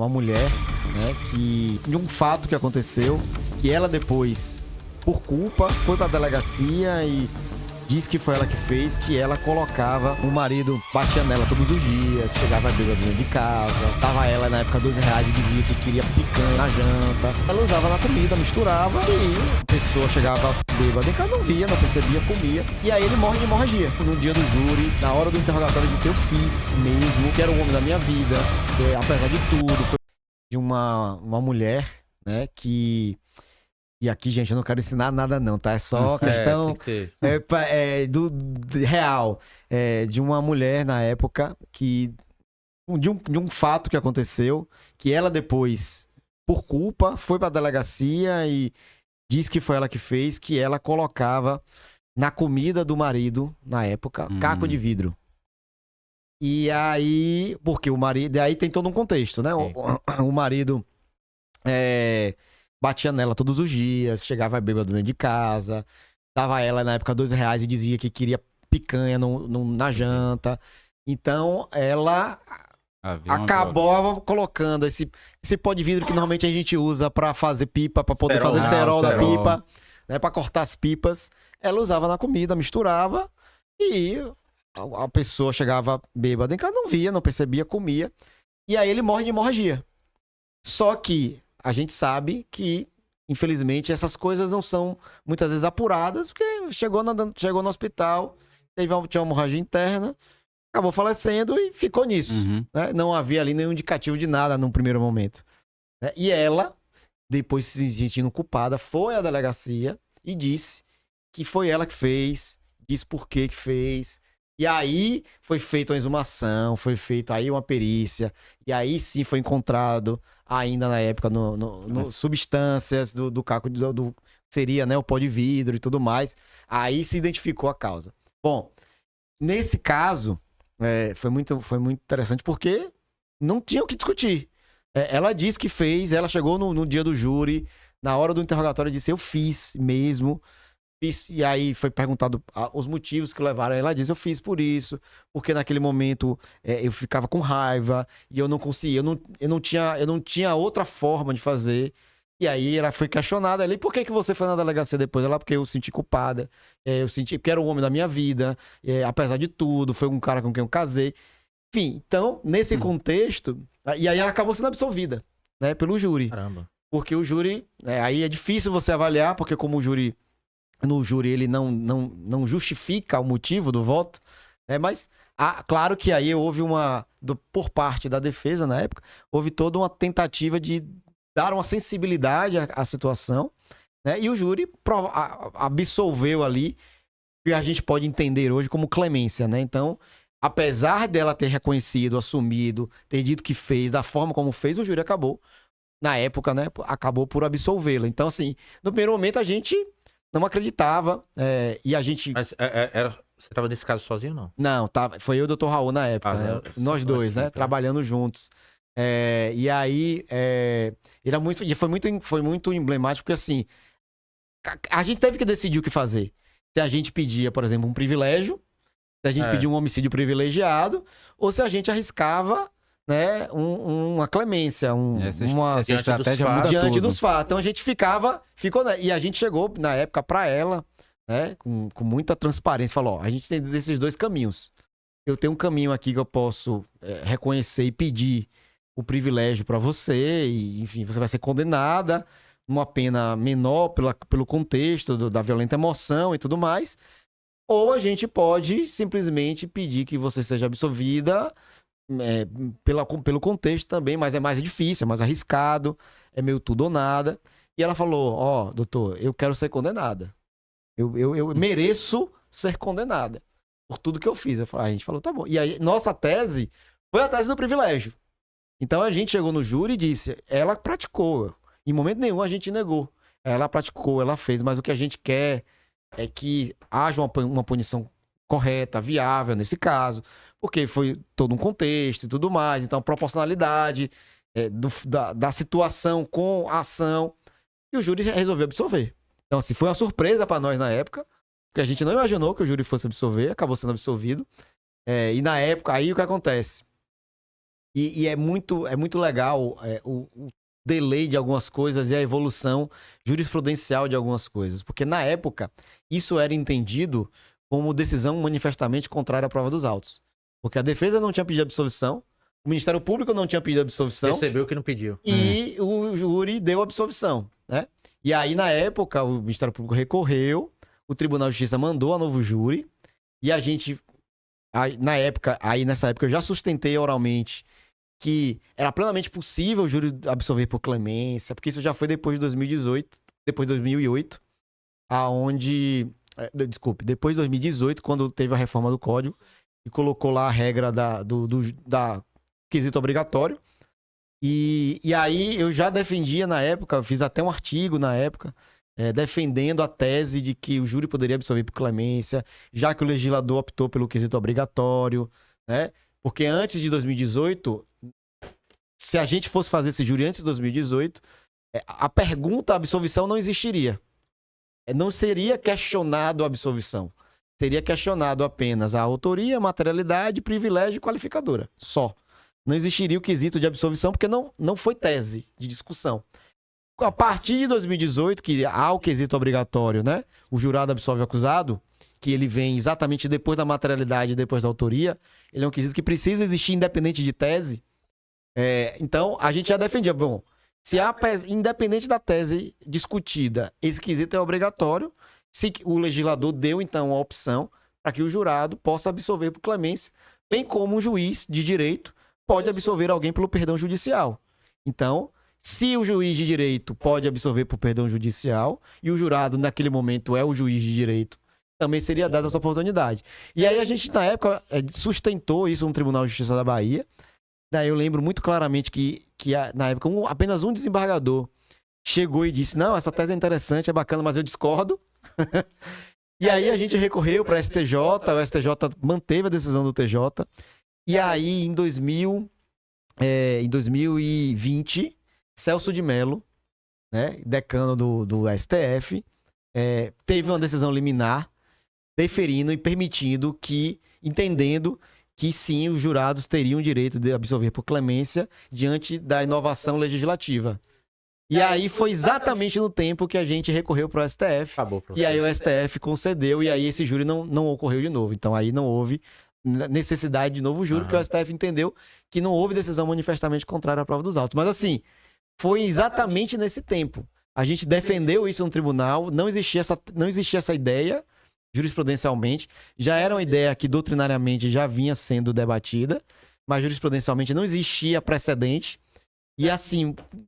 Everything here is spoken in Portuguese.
uma mulher, né, de um fato que aconteceu, que ela depois, por culpa, foi pra delegacia e disse que foi ela que fez, que ela colocava o marido, batia nela todos os dias, chegava bêbada dentro de casa, tava ela na época R$ 12 e dizia que queria picanha na janta. Ela usava na comida, misturava e a pessoa chegava bêbada em casa, não via, não percebia, comia. E aí ele morre de hemorragia. No dia do júri, na hora do interrogatório, ele disse: eu fiz mesmo, que era o homem da minha vida, apesar de tudo. Foi de uma mulher, né, que... E aqui, gente, eu não quero ensinar nada não, tá? É só questão real. De uma mulher na época que... De um fato que aconteceu, que ela depois, por culpa, foi pra delegacia e disse que foi ela que fez, que ela colocava na comida do marido, na época, caco de vidro. E aí... Porque o marido... E aí tem todo um contexto, né? O marido... batia nela todos os dias, chegava bêbado dentro de casa, dava ela na época R$ 2 e dizia que queria picanha na janta. Então ela acabava colocando esse pó de vidro que normalmente a gente usa pra fazer pipa, pra poder fazer cerol da pipa, né, pra cortar as pipas. Ela usava na comida, misturava e a pessoa chegava bêbada em casa, não via, não percebia, comia. E aí ele morre de hemorragia. Só que a gente sabe que, infelizmente, essas coisas não são muitas vezes apuradas, porque chegou no hospital, tinha uma hemorragia interna, acabou falecendo e ficou nisso. Né? Não havia ali nenhum indicativo de nada num primeiro momento. Né? E ela, depois se sentindo culpada, foi à delegacia e disse que foi ela que fez, disse por que fez. E aí foi feita uma exumação, foi feita aí uma perícia, e aí sim foi encontrado ainda na época substâncias do caco, seria, né, o pó de vidro e tudo mais. Aí se identificou a causa. Bom, nesse caso, foi muito interessante porque não tinha o que discutir. Ela disse que fez, ela chegou no dia do júri, na hora do interrogatório disse: eu fiz mesmo. E aí foi perguntado os motivos que levaram. Ela disse: eu fiz por isso, porque naquele momento eu ficava com raiva e eu não conseguia, eu não tinha outra forma de fazer. E aí ela foi questionada ali: por que você foi na delegacia depois? Ela: porque eu senti culpada, eu senti que era o homem da minha vida, apesar de tudo, foi um cara com quem eu casei. Enfim, então, nesse contexto, e aí ela acabou sendo absolvida, né, pelo júri. Caramba. Porque o júri, aí é difícil você avaliar, porque como o júri... No júri ele não justifica o motivo do voto, né? Mas claro que aí houve por parte da defesa na época, houve toda uma tentativa de dar uma sensibilidade à situação, né? E o júri absolveu ali, que a gente pode entender hoje como clemência, né? Então, apesar dela ter reconhecido, assumido, ter dito que fez, da forma como fez, o júri acabou, na época, né? Acabou por absolvê-la. Então, assim, no primeiro momento a gente não acreditava, e a gente... Mas você tava nesse caso sozinho, não? Não, foi eu e o Dr. Raul na época, né? Nós dois, né? Trabalhando juntos. E aí, foi muito emblemático, porque assim, a gente teve que decidir o que fazer. Se a gente pedia, por exemplo, um privilégio, se a gente pedia um homicídio privilegiado, ou se a gente arriscava, né, uma clemência, essa estratégia muda diante tudo. dos fatos. Então a gente ficou, né, e a gente chegou na época para ela, né, com muita transparência, falou: ó, a gente tem desses dois caminhos. Eu tenho um caminho aqui que eu posso reconhecer e pedir o privilégio para você, e enfim, você vai ser condenada numa pena menor pelo contexto da violenta emoção e tudo mais. Ou a gente pode simplesmente pedir que você seja absolvida, pelo contexto também, mas é mais difícil, é mais arriscado, é meio tudo ou nada. E ela falou: ó, doutor, eu quero ser condenada. Eu mereço ser condenada por tudo que eu fiz. A gente falou: tá bom. E aí, nossa tese foi a tese do privilégio. Então a gente chegou no júri e disse: ela praticou. Em momento nenhum a gente negou. Ela praticou, ela fez, mas o que a gente quer é que haja uma punição correta, viável nesse caso, porque foi todo um contexto e tudo mais. Então, proporcionalidade da situação com a ação. E o júri resolveu absolver. Então, assim, foi uma surpresa para nós na época, porque a gente não imaginou que o júri fosse absolver, acabou sendo absolvido. E na época, aí o que acontece? E é muito legal o delay de algumas coisas e a evolução jurisprudencial de algumas coisas. Porque na época, isso era entendido como decisão manifestamente contrária à prova dos autos. Porque a defesa não tinha pedido absolvição, o Ministério Público não tinha pedido absolvição. Percebeu que não pediu. E o júri deu absolvição, né? E aí, na época, o Ministério Público recorreu, o Tribunal de Justiça mandou a novo júri, e a gente, nessa época, eu já sustentei oralmente que era plenamente possível o júri absolver por clemência, porque isso já foi depois de 2018, depois de 2008, depois de 2018, quando teve a reforma do Código, e colocou lá a regra da quesito obrigatório. E aí eu já defendia na época, fiz até um artigo na época, defendendo a tese de que o júri poderia absolver por clemência, já que o legislador optou pelo quesito obrigatório, né? Porque antes de 2018, se a gente fosse fazer esse júri antes de 2018, a pergunta absolvição não existiria. Não seria questionado a absolvição. Seria questionado apenas a autoria, materialidade, privilégio e qualificadora. Só. Não existiria o quesito de absolvição, porque não foi tese de discussão. A partir de 2018, que há o quesito obrigatório, né? O jurado absolve o acusado, que ele vem exatamente depois da materialidade e depois da autoria, ele é um quesito que precisa existir independente de tese. Então, a gente já defendia, bom, se há, independente da tese discutida, esse quesito é obrigatório, se o legislador deu, então, a opção para que o jurado possa absolver por clemência, bem como um juiz de direito pode absolver alguém pelo perdão judicial. Então, se o juiz de direito pode absolver por perdão judicial e o jurado, naquele momento, é o juiz de direito, também seria dada essa oportunidade. E aí a gente, na época, sustentou isso no Tribunal de Justiça da Bahia. Daí eu lembro muito claramente que na época, apenas um desembargador chegou e disse, não, essa tese é interessante, é bacana, mas eu discordo. E aí a gente recorreu para a STJ, o STJ manteve a decisão do TJ. E aí, em 2020, Celso de Mello, né, decano do STF, teve uma decisão liminar deferindo e permitindo entendendo que sim, os jurados teriam o direito de absolver por clemência diante da inovação legislativa. E aí foi exatamente no tempo que a gente recorreu para o STF. Acabou, e aí o STF concedeu e aí esse júri não ocorreu de novo. Então aí não houve necessidade de novo júri, porque o STF entendeu que não houve decisão manifestamente contrária à prova dos autos. Mas assim, foi exatamente nesse tempo. A gente defendeu isso no tribunal, não existia essa ideia jurisprudencialmente, já era uma ideia que doutrinariamente já vinha sendo debatida, mas jurisprudencialmente não existia precedente. E assim,